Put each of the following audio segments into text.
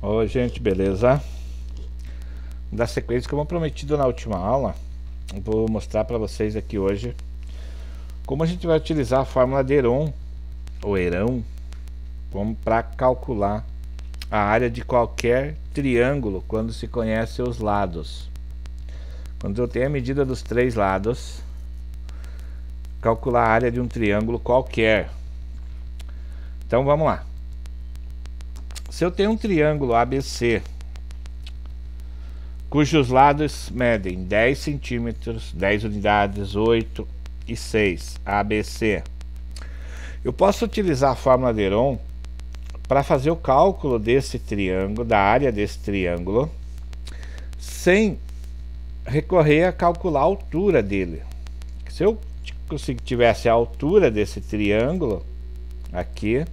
Oi, gente, beleza? Da sequência, como prometido na última aula, vou mostrar para vocês aqui hoje como a gente vai utilizar a fórmula de Heron ou Herão para calcular a área de qualquer triângulo quando se conhece os lados. Quando eu tenho a medida dos três lados, calcular a área de um triângulo qualquer. Então vamos lá. Se eu tenho um triângulo ABC cujos lados medem 10 centímetros, 10 unidades, 8 e 6, ABC, eu posso utilizar a fórmula de Heron para fazer o cálculo desse triângulo, da área desse triângulo, sem recorrer a calcular a altura dele. Se eu tivesse a altura desse triângulo aqui,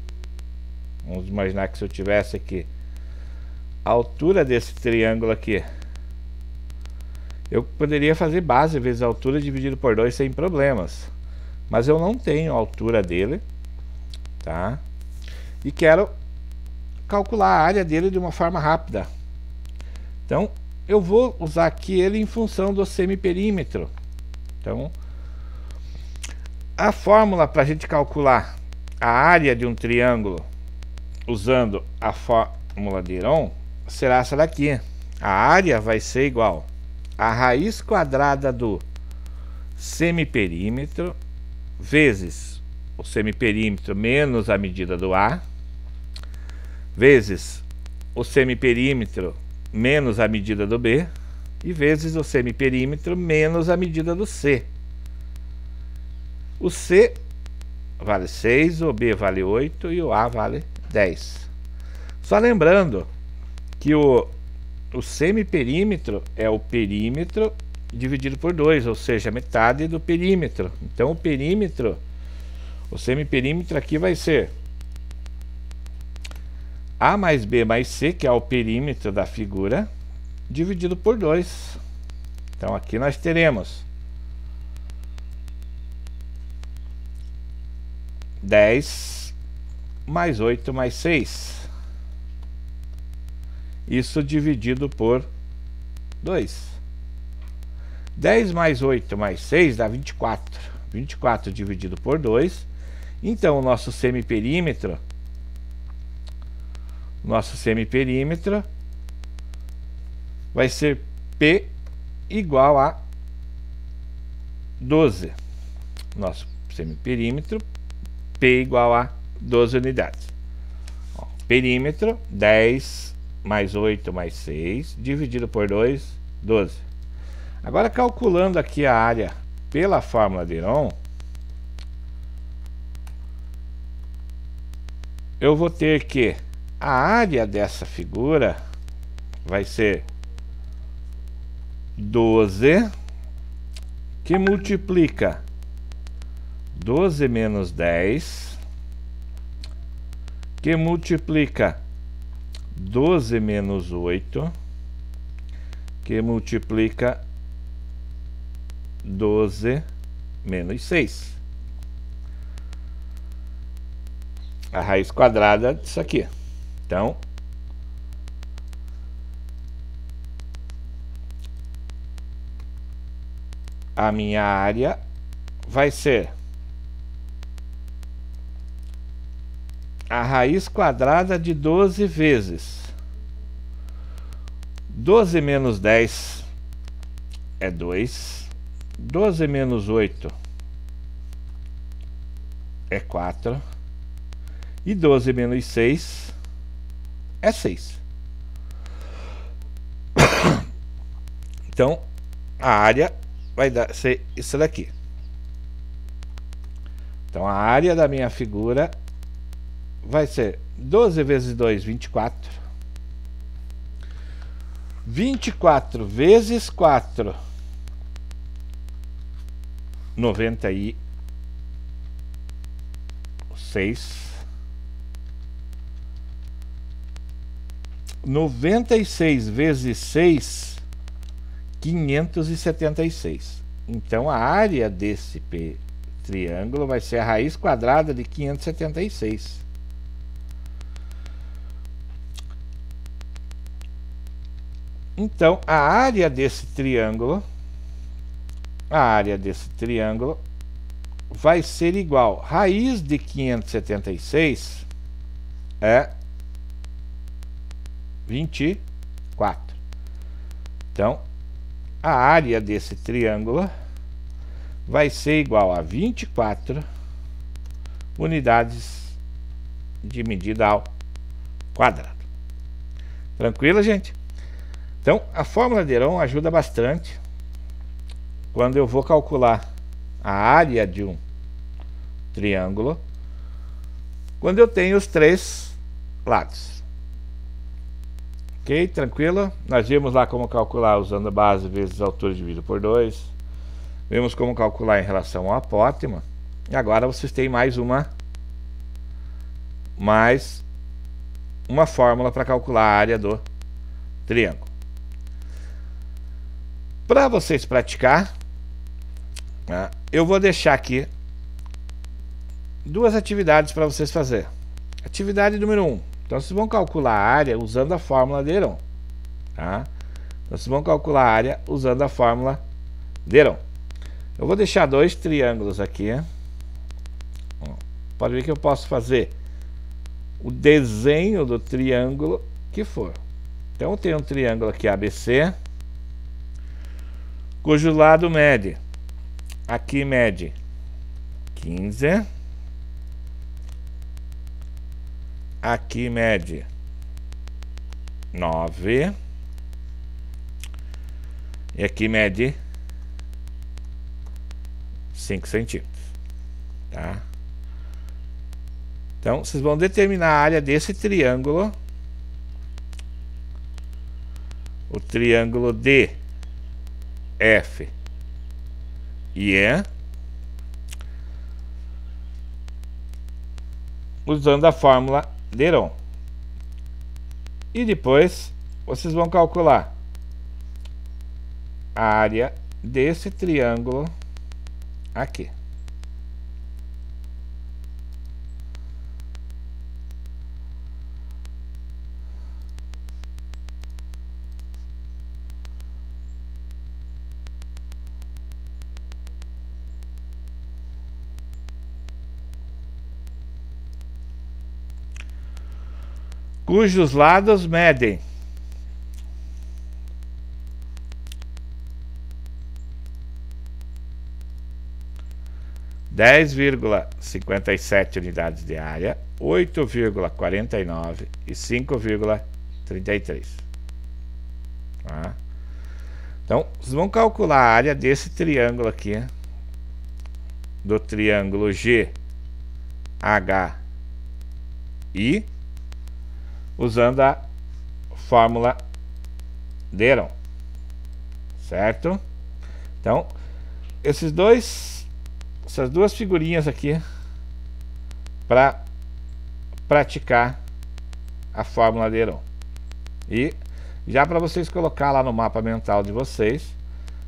vamos imaginar que se eu tivesse aqui a altura desse triângulo aqui, eu poderia fazer base vezes a altura dividido por 2 sem problemas, mas eu não tenho a altura dele, tá? E quero calcular a área dele de uma forma rápida. Então eu vou usar aqui ele em função do semiperímetro. Então a fórmula para a gente calcular a área de um triângulo usando a fórmula de Heron será essa daqui. A área vai ser igual a raiz quadrada do semiperímetro vezes o semiperímetro menos a medida do A, vezes o semiperímetro menos a medida do B, e vezes o semiperímetro menos a medida do C. O C vale 6, o B vale 8 e o A vale 10. Só lembrando que o semiperímetro é o perímetro dividido por 2, ou seja, metade do perímetro. Então o perímetro, o semiperímetro aqui vai ser A mais B mais C, que é o perímetro da figura, dividido por 2. Então aqui nós teremos 10 mais 8 mais 6. Isso dividido por 2. 10 mais 8 mais 6 dá 24. 24 dividido por 2. Então o nosso semiperímetro vai ser P igual a 12. Nosso semiperímetro, P igual a 12 unidades. Ó, perímetro, 10 mais 8 mais 6, dividido por 2, 12. Agora, calculando aqui a área pela fórmula de Heron, eu vou ter que a área dessa figura vai ser 12, que multiplica 12 menos 10, que multiplica 12 menos 8, que multiplica 12 menos 6. A raiz quadrada disso aqui. Então, a minha área vai ser a raiz quadrada de 12 vezes 12 menos 10 é 2, 12 menos 8 é 4 e 12 menos 6 é 6. Então a área vai ser isso daqui. Então a área da minha figura vai ser 12 vezes 2, 24. 24 vezes 4, 96. 96 vezes 6, 576. Então a área desse triângulo vai ser a raiz quadrada de 576. Então a área desse triângulo vai ser igual, raiz de 576 é 24. Então a área desse triângulo vai ser igual a 24 unidades de medida ao quadrado. Tranquilo, gente? Então a fórmula de Heron ajuda bastante quando eu vou calcular a área de um triângulo quando eu tenho os três lados. Ok? Tranquilo? Nós vimos lá como calcular usando a base vezes a altura dividido por 2. Vimos como calcular em relação ao apótema. E agora vocês têm mais uma fórmula para calcular a área do triângulo. Para vocês praticar, eu vou deixar aqui duas atividades para vocês fazer. Atividade número 1. Então vocês vão calcular a área usando a fórmula de Heron. Tá? Então vocês vão calcular a área usando a fórmula de Heron. Eu vou deixar dois triângulos aqui. Pode ver que eu posso fazer o desenho do triângulo que for. Então eu tenho um triângulo aqui ABC, cujo lado mede, aqui mede 15, aqui mede 9 e aqui mede 5 centímetros, tá? Então vocês vão determinar a área desse triângulo, o triângulo DF e E, usando a fórmula de Heron. E depois vocês vão calcular a área desse triângulo aqui. Cujos lados medem 10,57 unidades de área, 8,49 e 5,33. Tá? Então, vocês vão calcular a área desse triângulo aqui, do triângulo GHI, usando a fórmula de Heron, certo? Então, essas duas figurinhas aqui para praticar a fórmula de Heron. E já para vocês colocar lá no mapa mental de vocês,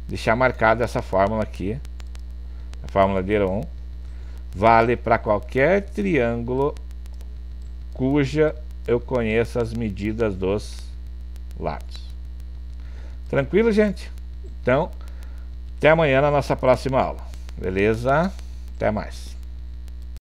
deixar marcada essa fórmula aqui, a fórmula de Heron, vale para qualquer triângulo cuja eu conheço as medidas dos lados. Tranquilo, gente? Então, até amanhã na nossa próxima aula. Beleza? Até mais.